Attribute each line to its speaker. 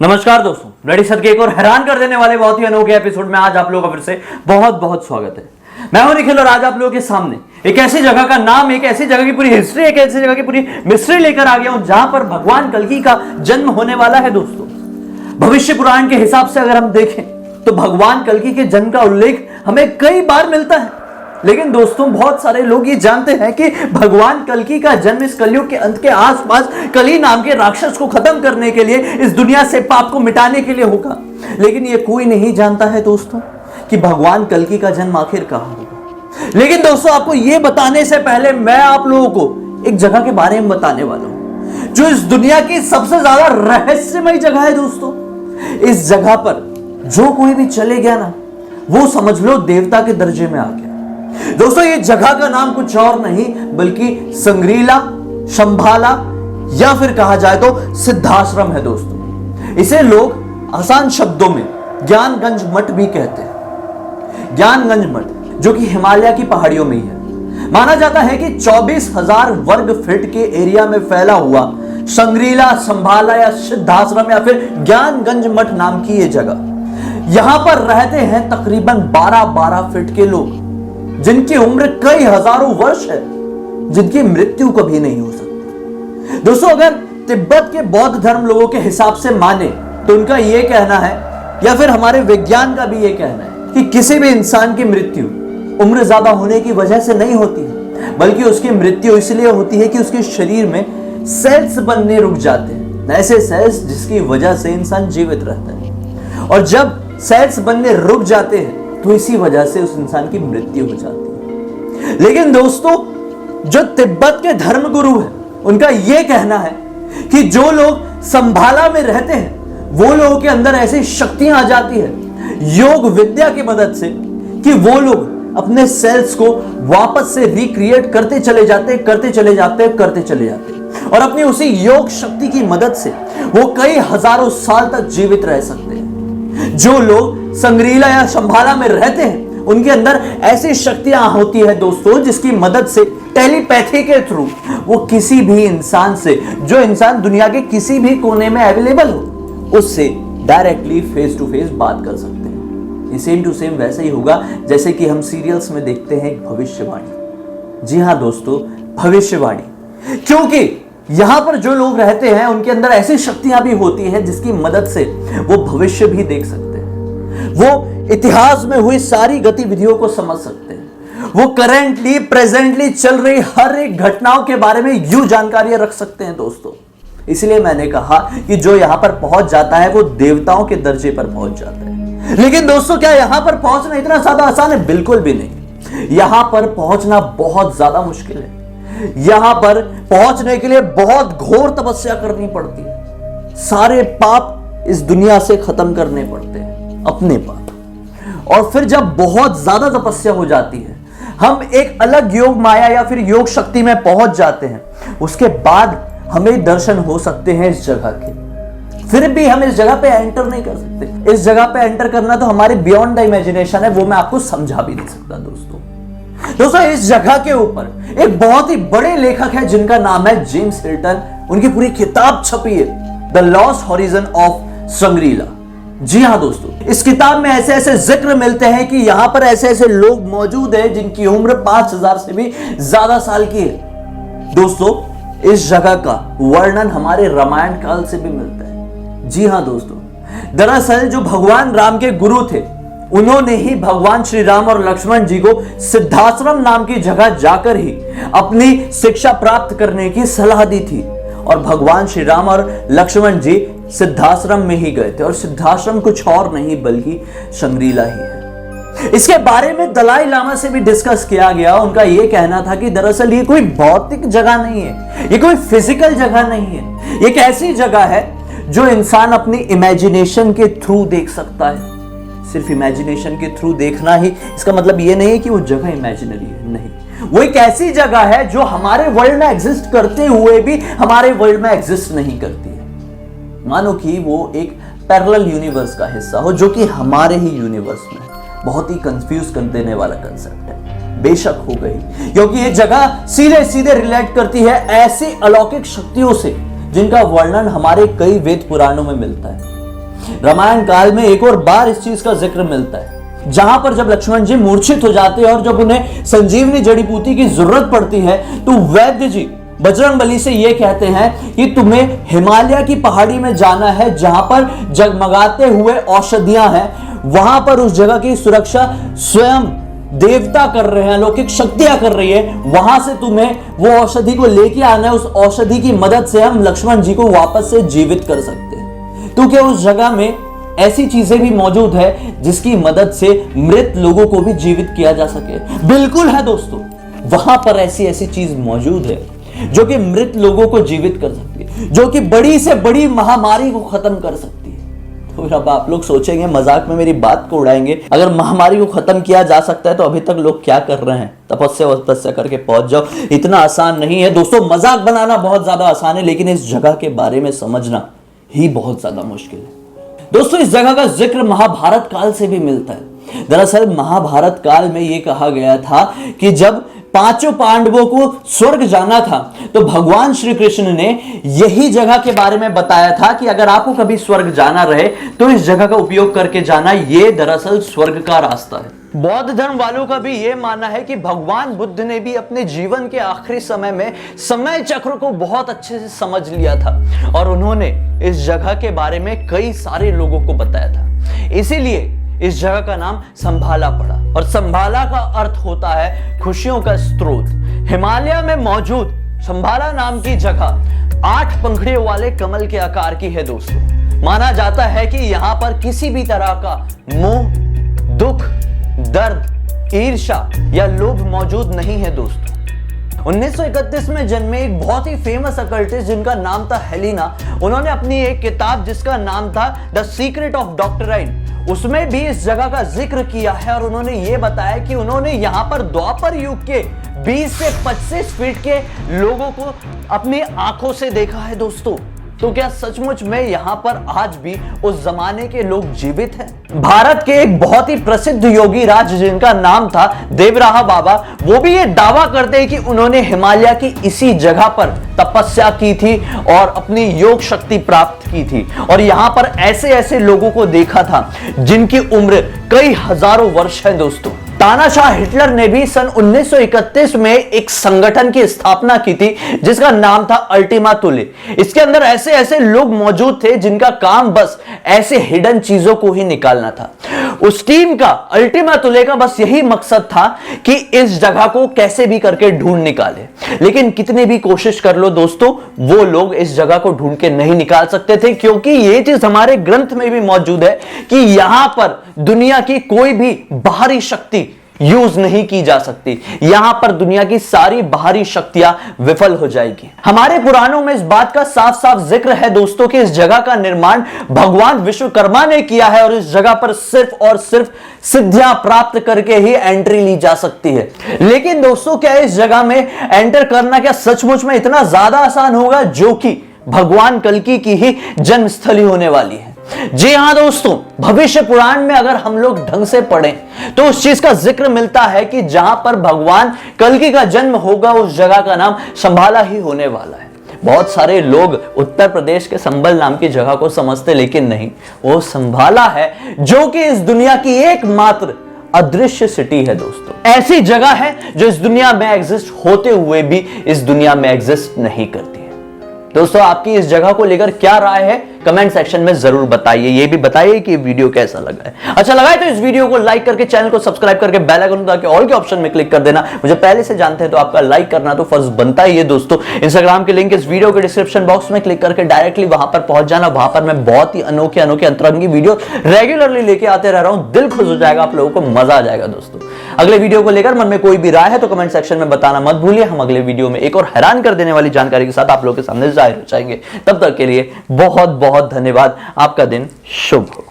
Speaker 1: नमस्कार दोस्तों, ready sir के एक और हैरान कर देने वाले बहुत ही अनोखे एपिसोड में आज आप लोगों का फिर से बहुत बहुत स्वागत है। मैं हूं निखिल और आज आप लोगों के सामने एक ऐसी जगह का नाम, एक ऐसी जगह की पूरी हिस्ट्री, एक ऐसी जगह की पूरी मिस्ट्री लेकर आ गया हूं जहां पर भगवान कल्कि का जन्म होने वाला है। दोस्तों, भविष्य पुराण के हिसाब से अगर हम देखें तो भगवान कल्कि के जन्म का उल्लेख हमें कई बार मिलता है, लेकिन दोस्तों बहुत सारे लोग ये जानते हैं कि भगवान कल्कि का जन्म इस कलयुग के अंत के आसपास कली नाम के राक्षस को खत्म करने के लिए, इस दुनिया से पाप को मिटाने के लिए होगा। लेकिन ये कोई नहीं जानता है दोस्तों कि भगवान कल्कि का जन्म आखिर कहां होगा। लेकिन दोस्तों, आपको ये बताने से पहले मैं आप लोगों को एक जगह के बारे में बताने वाला हूं जो इस दुनिया की सबसे ज्यादा रहस्यमय जगह है। दोस्तों, इस जगह पर जो कोई भी चले गया ना, वो समझ लो देवता के दर्जे में आ गया। दोस्तों, ये जगह का नाम कुछ और नहीं बल्कि संग्रीला, शंभाला या फिर कहा जाए तो सिद्धाश्रम है। दोस्तों, इसे लोग आसान शब्दों में ज्ञानगंज मठ भी कहते हैं। ज्ञानगंज मठ जो कि हिमालय की पहाड़ियों में ही है। माना जाता है कि 24,000 वर्ग फीट के एरिया में फैला हुआ संग्रीला, संभाला या सिद्धाश्रम या फिर ज्ञानगंज मठ नाम की यह जगह, यहां पर रहते हैं तकरीबन 12-12 फीट के लोग जिनकी उम्र कई हजारों वर्ष है, जिनकी मृत्यु कभी नहीं हो सकती। दोस्तों, अगर तिब्बत के बौद्ध धर्म लोगों के हिसाब से माने तो उनका यह कहना है, या फिर हमारे विज्ञान का भी यह कहना है कि किसी भी इंसान की मृत्यु उम्र ज्यादा होने की वजह से नहीं होती है, बल्कि उसकी मृत्यु इसलिए होती है कि उसके शरीर में सेल्स बनने रुक जाते हैं, ऐसे सेल्स जिसकी वजह से इंसान जीवित रहता है। और जब सेल्स बनने रुक जाते हैं तो इसी वजह से उस इंसान की मृत्यु हो जाती है। लेकिन दोस्तों, जो तिब्बत के धर्मगुरु हैं, उनका यह कहना है कि जो लोग संभाला में रहते हैं वो लोगों के अंदर ऐसी शक्तियां आ जाती है योग विद्या की मदद से कि वो लोग अपने सेल्स को वापस से रिक्रिएट करते चले जाते और अपनी उसी योग शक्ति की मदद से वो कई हजारों साल तक जीवित रह सकते हैं। जो लोग संग्रीला या शंभाला में रहते हैं उनके अंदर ऐसी शक्तियां होती है दोस्तों, जिसकी मदद से टेलीपैथी के थ्रू वो किसी भी इंसान से, जो इंसान दुनिया के किसी भी कोने में अवेलेबल हो, उससे डायरेक्टली फेस टू फेस बात कर सकते हैं। ये सेम टू सेम वैसे ही होगा जैसे कि हम सीरियल्स में देखते हैं भविष्यवाणी। जी हां दोस्तों, भविष्यवाणी, क्योंकि यहां पर जो लोग रहते हैं उनके अंदर ऐसी शक्तियां भी होती हैं जिसकी मदद से वो भविष्य भी देख सकते हैं, वो इतिहास में हुई सारी गतिविधियों को समझ सकते हैं, वो करेंटली प्रेजेंटली चल रही हर एक घटनाओं के बारे में यूं जानकारियां रख सकते हैं। दोस्तों, इसलिए मैंने कहा कि जो यहां पर पहुंच जाता है वो देवताओं के दर्जे पर पहुंच जाता है। लेकिन दोस्तों, क्या यहां पर पहुंचना इतना ज्यादा आसान है? बिल्कुल भी नहीं। यहां पर पहुंचना बहुत ज्यादा मुश्किल है। यहां पर पहुंचने के लिए बहुत घोर तपस्या करनी पड़ती है। सारे पाप इस दुनिया से खत्म करने पड़ते हैं, अपने पाप। और फिर जब बहुत ज्यादा तपस्या हो जाती है, हम एक अलग योग माया या फिर योग शक्ति में पहुंच जाते हैं, उसके बाद हमें दर्शन हो सकते हैं इस जगह के। फिर भी हम इस जगह पे एंटर नहीं कर सकते। इस जगह पे एंटर करना तो हमारे बियॉन्ड द इमेजिनेशन है, वो मैं आपको समझा भी नहीं सकता। दोस्तों, इस जगह के ऊपर एक बहुत ही बड़े लेखक है जिनका नाम है जेम्स हिल्टन। उनकी पूरी किताब छपी है, द लॉस्ट हॉरिजन ऑफ संग्रीला। जी हां दोस्तों, इस किताब में ऐसे ऐसे जिक्र मिलते हैं कि यहां पर ऐसे ऐसे लोग मौजूद हैं जिनकी उम्र 5000 से भी ज्यादा साल की है। दोस्तों, इस जगह का वर्णन हमारे रामायण काल से भी मिलता है। जी हां दोस्तों, दरअसल जो भगवान राम के गुरु थे, उन्होंने ही भगवान श्री राम और लक्ष्मण जी को सिद्धाश्रम नाम की जगह जाकर ही अपनी शिक्षा प्राप्त करने की सलाह दी थी। और भगवान श्री राम और लक्ष्मण जी सिद्धाश्रम में ही गए थे, और सिद्धाश्रम कुछ और नहीं बल्कि संग्रीला ही है। इसके बारे में दलाई लामा से भी डिस्कस किया गया। उनका यह कहना था कि दरअसल ये कोई भौतिक जगह नहीं है, ये कोई फिजिकल जगह नहीं है, ये एक ऐसी जगह है जो इंसान अपनी इमेजिनेशन के थ्रू देख सकता है। सिर्फ इमेजिनेशन के थ्रू देखना ही इसका मतलब ये नहीं है कि वो जगह इमेजिनरी है, नहीं। वो एक ऐसी जगह है जो हमारे वर्ल्ड में एग्जिस्ट करते हुए भी हमारे वर्ल्ड में एग्जिस्ट नहीं करती है। मानो कि वो एक पैरेलल यूनिवर्स का हिस्सा हो जो कि हमारे ही यूनिवर्स में है। बहुत ही कंफ्यूज कर देने वाला कंसेप्ट है, बेशक हो गई, क्योंकि ये जगह सीधे सीधे रिलेट करती है ऐसी अलौकिक शक्तियों से जिनका वर्णन हमारे कई वेद पुराणों में मिलता है। रामायण काल में एक और बार इस चीज का जिक्र मिलता है, जहां पर जब लक्ष्मण जी मूर्छित हो जाते हैं और जब उन्हें संजीवनी जड़ी बूटी की जरूरत पड़ती है तो वैद्य जी बजरंगबली से यह कहते हैं कि तुम्हें हिमालय की पहाड़ी में जाना है, जहां पर जगमगाते हुए औषधियां हैं, वहां पर उस जगह की सुरक्षा स्वयं देवता कर रहे हैं, अलौकिक शक्तियां कर रही है, वहां से तुम्हें वो औषधि को लेके आना है। उस औषधि की मदद से हम लक्ष्मण जी को वापस से जीवित कर सकते हैं। तो क्या उस जगह में ऐसी चीजें भी मौजूद है जिसकी मदद से मृत लोगों को भी जीवित किया जा सके? बिल्कुल है दोस्तों, वहां पर ऐसी ऐसी चीज मौजूद है जो कि मृत लोगों को जीवित कर सकती है, जो कि बड़ी से बड़ी महामारी को खत्म कर सकती है। तो अब आप लोग सोचेंगे, मजाक में मेरी बात को उड़ाएंगे, अगर महामारी को खत्म किया जा सकता है तो अभी तक लोग क्या कर रहे हैं? तपस्या करके पहुंच जाओ। इतना आसान नहीं है दोस्तों, मजाक बनाना बहुत ज्यादा आसान है, लेकिन इस जगह के बारे में समझना ही बहुत ज्यादा मुश्किल है। दोस्तों, इस जगह का जिक्र महाभारत काल से भी मिलता है। दरअसल महाभारत काल में यह कहा गया था कि जब पांचों पांडवों को स्वर्ग जाना था तो भगवान श्री कृष्ण ने यही जगह के बारे में बताया था कि अगर आपको कभी स्वर्ग जाना रहे तो इस जगह का उपयोग करके जाना, यह दरअसल स्वर्ग का रास्ता है। बौद्ध धर्म वालों का भी यह मानना है कि भगवान बुद्ध ने भी अपने जीवन के आखिरी समय में समय चक्र को बहुत अच्छे से समझ लिया था और उन्होंने इस जगह के बारे में कई सारे लोगों को बताया था। इसीलिए इस जगह का नाम संभाला पड़ा और संभाला का अर्थ होता है खुशियों का स्रोत। हिमालय में मौजूद संभाला नाम की जगह 8 पंखड़ियों वाले कमल के आकार की है दोस्तों। माना जाता है कि यहां पर किसी भी तरह का मोह, दुख, दर्द, ईर्ष्या या लोभ मौजूद नहीं है दोस्तों। 1931 में जन्मे एक बहुत ही फेमस अकल्टिस्ट जिनका नाम था हेलिना, उन्होंने अपनी एक किताब जिसका नाम था द सीक्रेट ऑफ डॉक्टराइन, उसमें भी इस जगह का जिक्र किया है और उन्होंने ये बताया कि उन्होंने यहां पर द्वापर युग के 20 से 25 फीट के लोगों को अपनी आंखों से देखा है दोस्तों। तो क्या सचमुच में यहां पर आज भी उस जमाने के लोग जीवित हैं? भारत के एक बहुत ही प्रसिद्ध योगी राज जिनका नाम था देवराहा बाबा, वो भी ये दावा करते हैं कि उन्होंने हिमालय की इसी जगह पर तपस्या की थी और अपनी योग शक्ति प्राप्त की थी और यहां पर ऐसे ऐसे लोगों को देखा था जिनकी उम्र कई हजारों वर्ष है दोस्तों। तानाशाह हिटलर ने भी सन 1931 में एक संगठन की स्थापना की थी जिसका नाम था अल्टीमा तुले। इसके अंदर ऐसे ऐसे लोग मौजूद थे जिनका काम बस ऐसे हिडन चीजों को ही निकालना था। उस टीम का, अल्टीमा तुले का बस यही मकसद था कि इस जगह को कैसे भी करके ढूंढ निकाले, लेकिन कितनी भी कोशिश कर लो दोस्तों, वो लोग इस जगह को ढूंढ के नहीं निकाल सकते थे, क्योंकि ये चीज हमारे ग्रंथ में भी मौजूद है कि यहां पर दुनिया की कोई भी बाहरी शक्ति यूज नहीं की जा सकती। यहां पर दुनिया की सारी बाहरी शक्तियां विफल हो जाएगी। हमारे पुराणों में इस बात का साफ साफ जिक्र है दोस्तों कि इस जगह का निर्माण भगवान विश्वकर्मा ने किया है और इस जगह पर सिर्फ और सिर्फ सिद्धियां प्राप्त करके ही एंट्री ली जा सकती है। लेकिन दोस्तों, क्या इस जगह में एंटर करना क्या सचमुच में इतना ज्यादा आसान होगा जो कि भगवान कल्कि की ही जन्मस्थली होने वाली है? जी हां दोस्तों, भविष्य पुराण में अगर हम लोग ढंग से पढ़ें तो उस चीज का जिक्र मिलता है कि जहां पर भगवान कल्कि का जन्म होगा उस जगह का नाम संभाला ही होने वाला है। बहुत सारे लोग उत्तर प्रदेश के संभल नाम की जगह को समझते, लेकिन नहीं, वो संभाला है जो कि इस दुनिया की एकमात्र अदृश्य सिटी है दोस्तों। ऐसी जगह है जो इस दुनिया में एग्जिस्ट होते हुए भी इस दुनिया में एग्जिस्ट नहीं करती है। दोस्तों, आपकी इस जगह को लेकर क्या राय है कमेंट सेक्शन में जरूर बताइए। ये भी बताइए कि वीडियो कैसा लगा है। अच्छा लगा है तो इस वीडियो को लाइक करके, चैनल को सब्सक्राइब करके बेल आइकन दबा के ऑल के ऑप्शन में क्लिक कर देना। मुझे पहले से जानते हैं तो आपका लाइक करना तो फर्ज बनता ही है दोस्तों। इंस्टाग्राम के लिंक इस वीडियो के डिस्क्रिप्शन बॉक्स में क्लिक करके डायरेक्टली वहां पर पहुंच जाना। वहां पर मैं बहुत ही अनोखे अंतरंगी वीडियो रेगुलरली लेके आते रह रहा हूं। दिल खुश हो जाएगा, आप लोगों को मजा आ जाएगा दोस्तों। अगले वीडियो को लेकर मन में कोई भी राय है तो कमेंट सेक्शन में बताना मत भूलिए। हम अगले वीडियो में एक और हैरान कर देने वाली जानकारी के साथ आप लोगों के सामने जाहिर हो जाएंगे। तब तक के लिए बहुत बहुत धन्यवाद। आपका दिन शुभ हो।